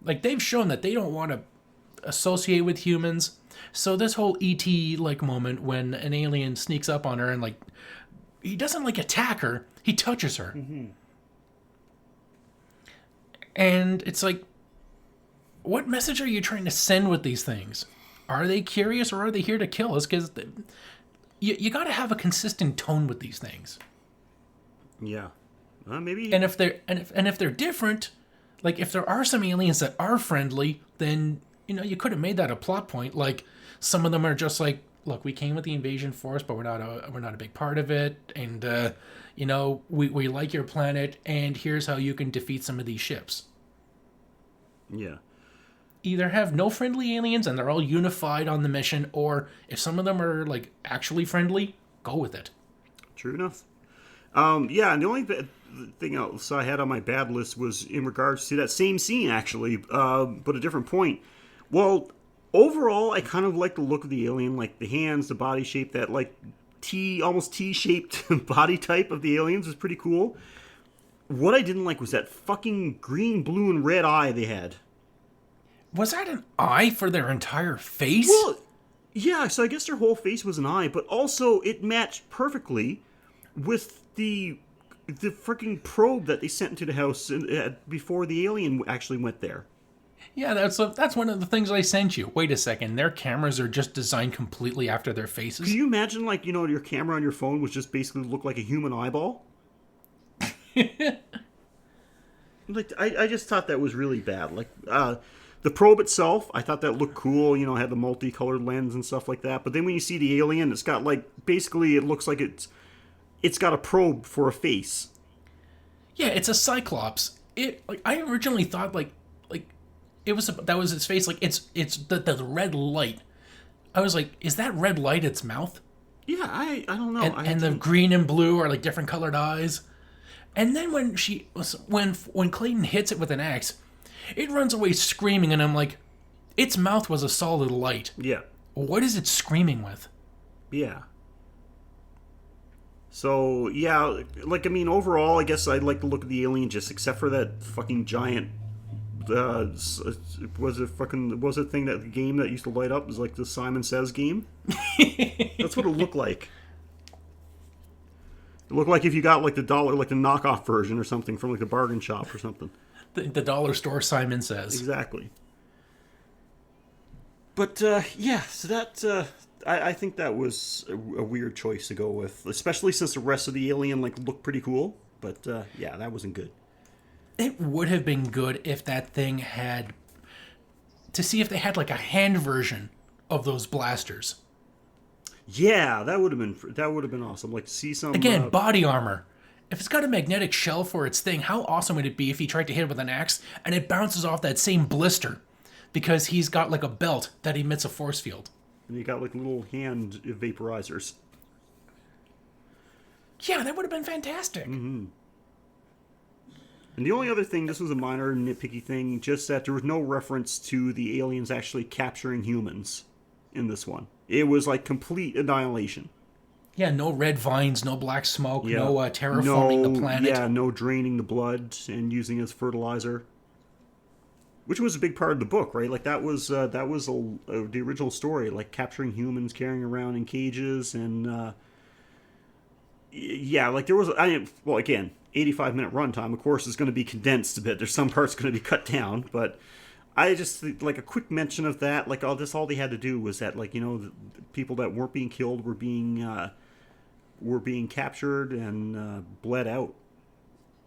Like, they've shown that they don't want to associate with humans. So this whole E.T. like moment when an alien sneaks up on her and, like, he doesn't, like, attack her, he touches her. Mm-hmm. And it's like, what message are you trying to send with these things? Are they curious or are they here to kill us? Because you got to have a consistent tone with these things. Yeah, maybe. And if they're different, like, if there are some aliens that are friendly, then, you could have made that a plot point. Like, some of them are just like, look, we came with the invasion force, but we're not a big part of it, and we like your planet, and here's how you can defeat some of these ships. Yeah. Either have no friendly aliens and they're all unified on the mission, or if some of them are, like, actually friendly, go with it. True enough. Yeah, and the only thing else I had on my bad list was in regards to that same scene, actually, but a different point. Well, overall, I kind of like the look of the alien, like the hands, the body shape, that, like, almost T-shaped body type of the aliens was pretty cool. What I didn't like was that fucking green, blue, and red eye they had. Was that an eye for their entire face? Well, yeah, so I guess their whole face was an eye, but also it matched perfectly with the freaking probe that they sent into the house before the alien actually went there. Yeah, that's one of the things I sent you. Wait a second, their cameras are just designed completely after their faces. Can you imagine, like, your camera on your phone was just basically look like a human eyeball? Like, I just thought that was really bad. Like, the probe itself, I thought that looked cool. Had the multicolored lens and stuff like that. But then when you see the alien, it's got like basically it looks like it's got a probe for a face. Yeah, it's a cyclops. It like I originally thought like it was that was its face. Like it's the red light. I was like, is that red light its mouth? Yeah, I don't know. And the green and blue are like different colored eyes. And then when when Clayton hits it with an axe, it runs away screaming, and I'm like, its mouth was a solid light. Yeah. What is it screaming with? Yeah. So, yeah, like, I mean, overall, I guess I'd like to look at the alien just except for that fucking giant, was it thing that the game that used to light up? It was like the Simon Says game? That's what it looked like. It looked like if you got, like, the knockoff version or something from, like, the bargain shop or something. The dollar store, Simon Says. Exactly. But, yeah, so that, I think that was a weird choice to go with, especially since the rest of the alien like looked pretty cool. But yeah, that wasn't good. It would have been good if that thing had to see if they had like a hand version of those blasters. Yeah, that would have been awesome. Like to see some again body armor. If it's got a magnetic shell for its thing, how awesome would it be if he tried to hit it with an axe and it bounces off that same blister because he's got like a belt that emits a force field. And you got like little hand vaporizers. Yeah, that would have been fantastic. Mm-hmm. And the only other thing, this was a minor nitpicky thing, just that there was no reference to the aliens actually capturing humans in this one. It was like complete annihilation. Yeah, no red vines, no black smoke, no terraforming the planet. Yeah, no draining the blood and using it as fertilizer. Which was a big part of the book, right? Like that was the original story, like capturing humans, carrying around in cages, and yeah, like there was. Well, again, 85-minute runtime. Of course, is going to be condensed a bit. There's some parts going to be cut down, but I just like a quick mention of that. Like all they had to do was that, like the people that weren't being killed were being captured and bled out.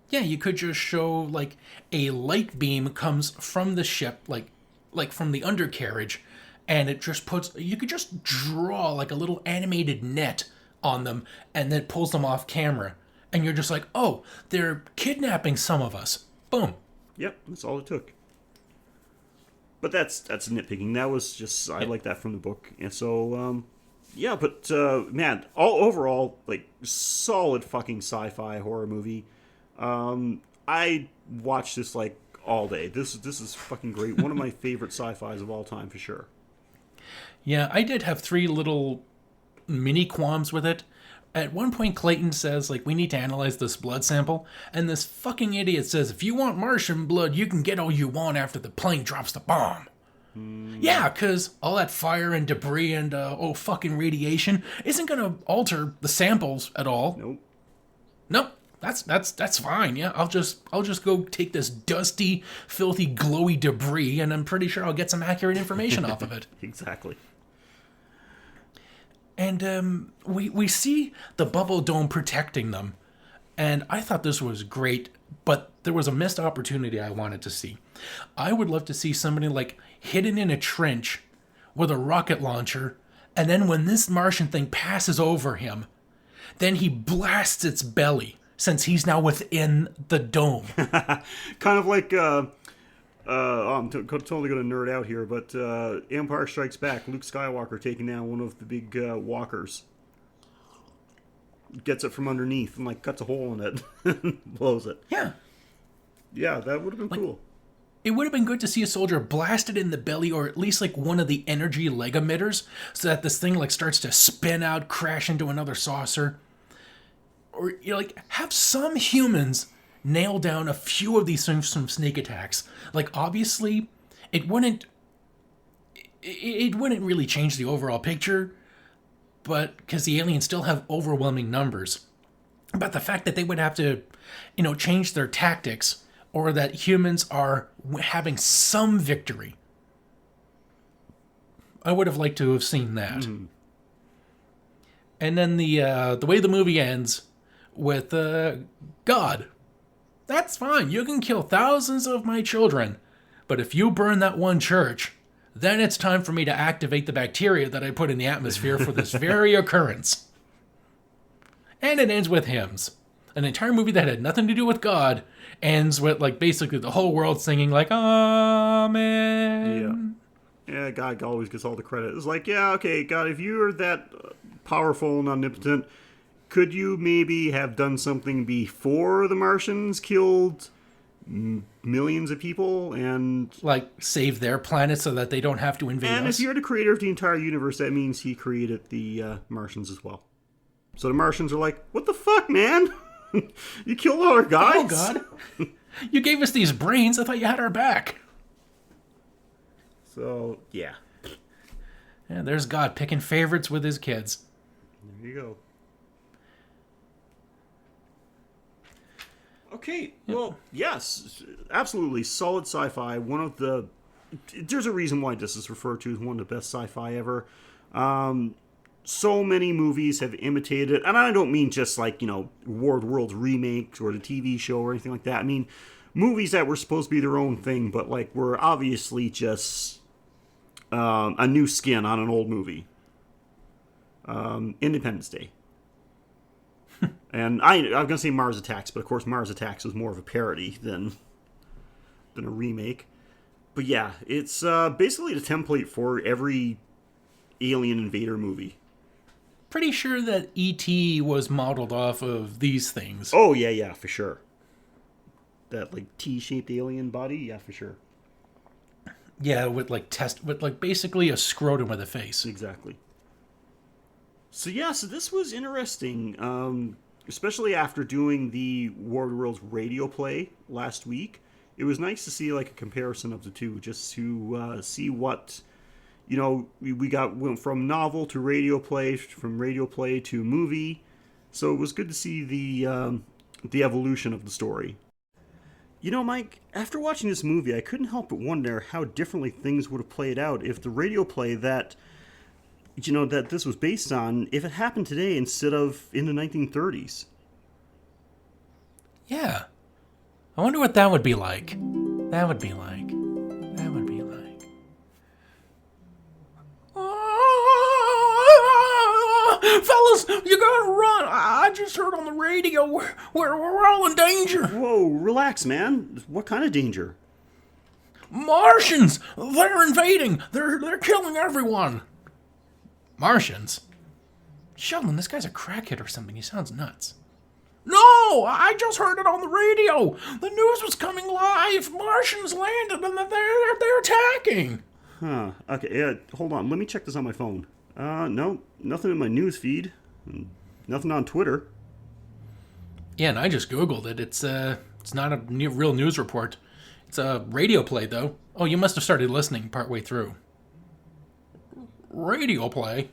Yeah, you could just show like a light beam comes from the ship, like from the undercarriage, and it just you could just draw like a little animated net on them, and then pulls them off camera, and you're just like, oh, they're kidnapping some of us. Boom. Yep, that's all it took. But that's nitpicking. That was just I like that from the book, and so yeah. But man, overall, like solid fucking sci-fi horror movie. I watched this like all day. This is fucking great. One of my favorite sci-fis of all time for sure. Yeah, I did have 3 little mini qualms with it. At one point, Clayton says, like, we need to analyze this blood sample. And this fucking idiot says, if you want Martian blood, you can get all you want after the plane drops the bomb. Yeah, because all that fire and debris and, fucking radiation isn't going to alter the samples at all. Nope. That's fine. Yeah, I'll just go take this dusty, filthy, glowy debris, and I'm pretty sure I'll get some accurate information off of it. Exactly. And we see the bubble dome protecting them, and I thought this was great, but there was a missed opportunity I wanted to see. I would love to see somebody like hidden in a trench with a rocket launcher, and then when this Martian thing passes over him, then he blasts its belly. Since he's now within the dome. Kind of like, I'm totally going to nerd out here, but Empire Strikes Back, Luke Skywalker taking down one of the big walkers. Gets it from underneath and, like, cuts a hole in it and blows it. Yeah. Yeah, that would have been cool. It would have been good to see a soldier blasted in the belly, or at least, like, one of the energy leg emitters, so that this thing, like, starts to spin out, crash into another saucer. Or, like, have some humans nail down a few of these things from sneak attacks. Like, obviously, it wouldn't it wouldn't really change the overall picture, but because the aliens still have overwhelming numbers. But the fact that they would have to, change their tactics, or that humans are having some victory, I would have liked to have seen that. Mm. And then the way the movie ends with God. That's fine. You can kill thousands of my children, but if you burn that one church, then it's time for me to activate the bacteria that I put in the atmosphere for this very occurrence. And it ends with hymns. An entire movie that had nothing to do with God ends with, like, basically the whole world singing, like, Amen. Yeah, God always gets all the credit. It's like, yeah, okay, God, if you are that powerful and omnipotent, could you maybe have done something before the Martians killed millions of people and... like, save their planet so that they don't have to invade us? And if you're the creator of the entire universe, that means he created the Martians as well. So the Martians are like, what the fuck, man? You killed all our guys? Oh, God. You gave us these brains. I thought you had our back. So, yeah. Yeah, there's God picking favorites with his kids. There you go. Okay, well, yes, absolutely. Solid sci-fi. There's a reason why this is referred to as one of the best sci-fi ever. So many movies have imitated, and I don't mean just like, War of the Worlds remakes or the TV show or anything like that. I mean, movies that were supposed to be their own thing, but like were obviously just a new skin on an old movie. Independence Day. And I was going to say Mars Attacks, but of course Mars Attacks was more of a parody than a remake. But yeah, it's basically the template for every alien invader movie. Pretty sure that E.T. was modeled off of these things. Oh, yeah, for sure. That, like, T-shaped alien body, yeah, for sure. Yeah, with basically a scrotum with a face. Exactly. So this was interesting, especially after doing the War of the Worlds radio play last week. It was nice to see, like, a comparison of the two, just to see what... we went from novel to radio play, from radio play to movie. So it was good to see the evolution of the story. Mike, after watching this movie, I couldn't help but wonder how differently things would have played out if the radio play that this was based on, if it happened today instead of in the 1930s. Yeah. I wonder what that would be like. That would be like. Fellas, you gotta run. I just heard on the radio we're all in danger. Whoa, relax, man. What kind of danger? Martians! They're invading. They're killing everyone. Martians? Sheldon, this guy's a crackhead or something. He sounds nuts. No! I just heard it on the radio. The news was coming live. Martians landed and they're attacking. Huh. Okay, hold on. Let me check this on my phone. No, nothing in my news feed. Nothing on Twitter. Yeah, and I just Googled it. It's not a real news report. It's a radio play, though. Oh, you must have started listening partway through. Radio play?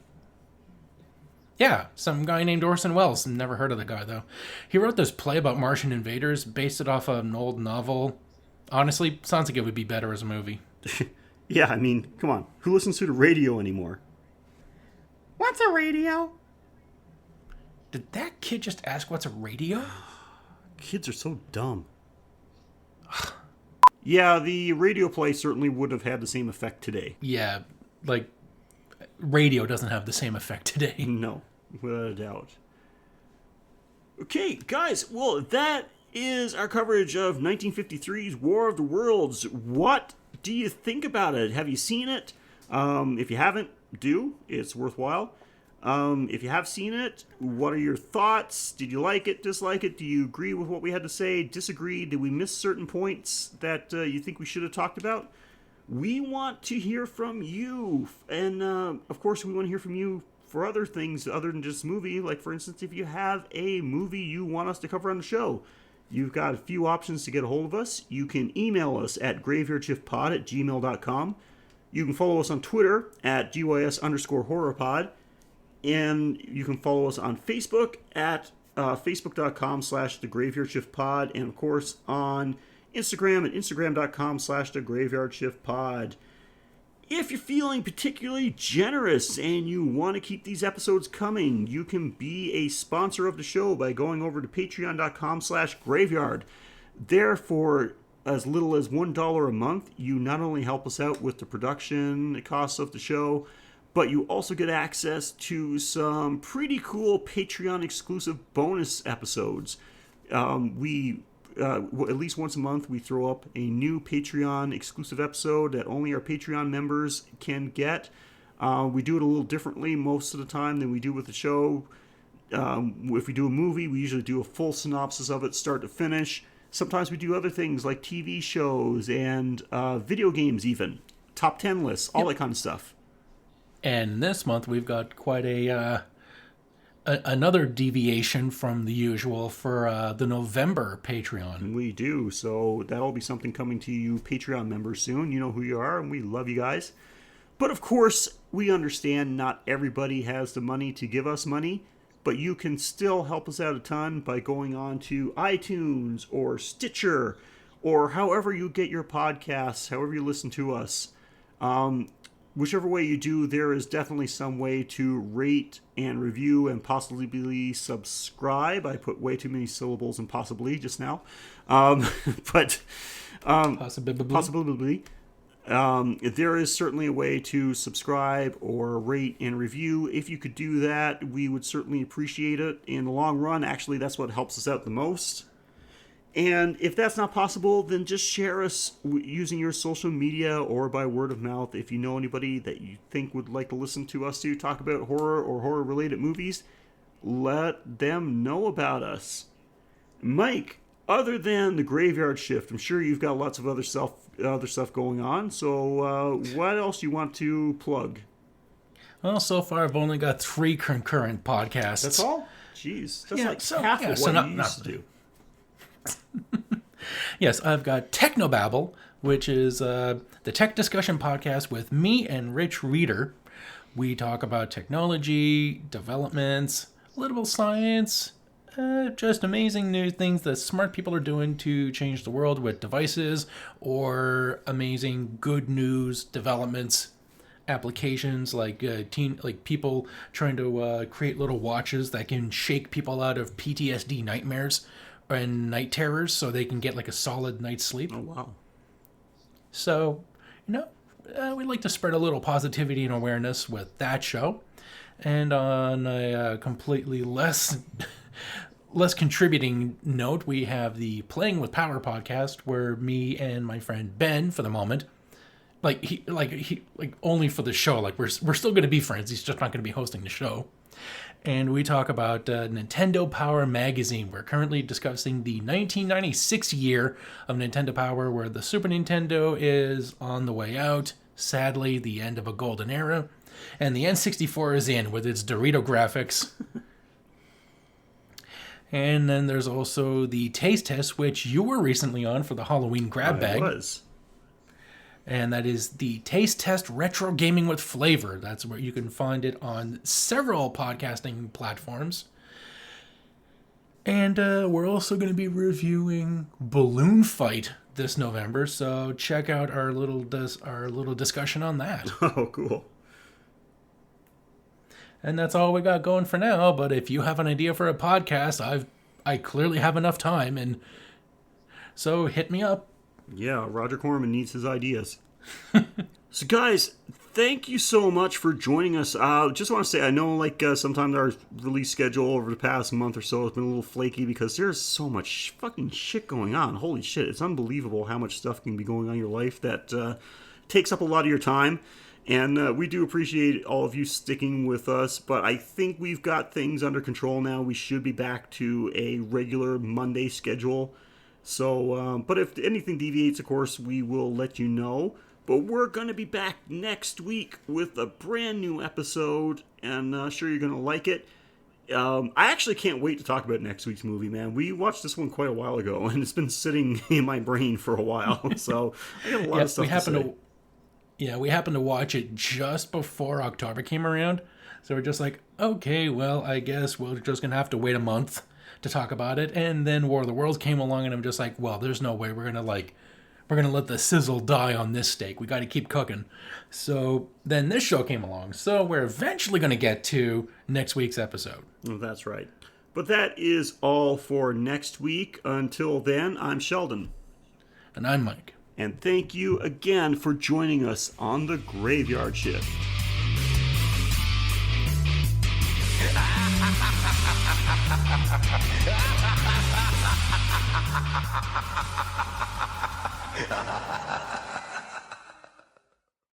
Yeah, some guy named Orson Welles. Never heard of the guy, though. He wrote this play about Martian invaders, based it off an old novel. Honestly, sounds like it would be better as a movie. Yeah, I mean, come on. Who listens to the radio anymore? What's a radio? Did that kid just ask what's a radio? Kids are so dumb. Yeah, the radio play certainly would have had the same effect today. Yeah, like, radio doesn't have the same effect today. No, without a doubt. Okay, guys, well, that is our coverage of 1953's War of the Worlds. What do you think about it? Have you seen it? If you haven't, do. It's worthwhile. If you have seen it, what are your thoughts? Did you like it, dislike it? Do you agree with what we had to say? Disagree? Did we miss certain points that you think we should have talked about? We want to hear from you. And, of course, we want to hear from you for other things other than just movie. Like, for instance, if you have a movie you want us to cover on the show, you've got a few options to get a hold of us. You can email us at graveyardshiftpod@gmail.com. You can follow us on Twitter at GYS_horrorpod. And you can follow us on Facebook at facebook.com/The Graveyard Shift Pod. And, of course, on Instagram at instagram.com/The Graveyard Shift Pod. If you're feeling particularly generous and you want to keep these episodes coming, you can be a sponsor of the show by going over to patreon.com/graveyard. There, for as little as $1 a month, you not only help us out with the production costs of the show, but you also get access to some pretty cool Patreon exclusive bonus episodes. At least once a month, we throw up a new Patreon exclusive episode that only our Patreon members can get. We do it a little differently most of the time than we do with the show. If we do a movie, we usually do a full synopsis of it, start to finish. Sometimes we do other things like TV shows and video games even. Top 10 lists, all that kind of stuff. And this month we've got quite another deviation from the usual for the November Patreon. We do, so that'll be something coming to you Patreon members soon. You know who you are, and we love you guys. But of course, we understand not everybody has the money to give us money, but you can still help us out a ton by going on to iTunes or Stitcher or however you get your podcasts, however you listen to us. Whichever way you do, there is definitely some way to rate and review and possibly subscribe. I put way too many syllables in possibly just now. Possibly. There is certainly a way to subscribe or rate and review. If you could do that, we would certainly appreciate it. In the long run, actually, that's what helps us out the most. And if that's not possible, then just share us using your social media or by word of mouth. If you know anybody that you think would like to listen to us talk about horror or horror-related movies, let them know about us. Mike, other than the Graveyard Shift, I'm sure you've got lots of other stuff going on. So what else you want to plug? Well, so far I've only got 3 concurrent podcasts. That's all? Jeez, that's half of what you used to do. Yes, I've got Technobabble, which is the tech discussion podcast with me and Rich Reeder. We talk about technology, developments, a little science, just amazing new things that smart people are doing to change the world with devices, or amazing good news developments, applications like people trying to create little watches that can shake people out of PTSD nightmares and night terrors so they can get like a solid night's sleep. Oh, wow. So, we like to spread a little positivity and awareness with that show. And on a completely less contributing note, we have the Playing with Power podcast, where me and my friend Ben, for the moment, he only for the show, like we're still going to be friends. He's just not going to be hosting the show. And we talk about Nintendo Power Magazine. We're currently discussing the 1996 year of Nintendo Power, where the Super Nintendo is on the way out. Sadly, the end of a golden era. And the N64 is in with its Dorito graphics. And then there's also the Taste Test, which you were recently on for the Halloween grab bag. I was. And that is the Taste Test Retro Gaming with Flavor. That's where you can find it on several podcasting platforms. And we're also going to be reviewing Balloon Fight this November, so check out our little discussion on that. Oh, cool. And that's all we got going for now, but if you have an idea for a podcast, I clearly have enough time, and so hit me up. Yeah, Roger Corman needs his ideas. So, guys, thank you so much for joining us. Just want to say, I know, sometimes our release schedule over the past month or so has been a little flaky because there's so much fucking shit going on. Holy shit, it's unbelievable how much stuff can be going on in your life that takes up a lot of your time. And we do appreciate all of you sticking with us, but I think we've got things under control now. We should be back to a regular Monday schedule. So, but if anything deviates, of course, we will let you know. But we're going to be back next week with a brand new episode, and sure you're going to like it. I actually can't wait to talk about next week's movie, man. We watched this one quite a while ago, and it's been sitting in my brain for a while. So I got a lot of stuff to say. Yeah, we happened to watch it just before October came around. So we're just like, okay, well, I guess we're just going to have to wait a month to talk about it. And then War of the Worlds came along, and I'm just like, well, there's no way we're going to let the sizzle die on this steak. We got to keep cooking. So then this show came along. So we're eventually going to get to next week's episode. Oh, that's right. But that is all for next week. Until then, I'm Sheldon. And I'm Mike. And thank you again for joining us on the Graveyard Shift.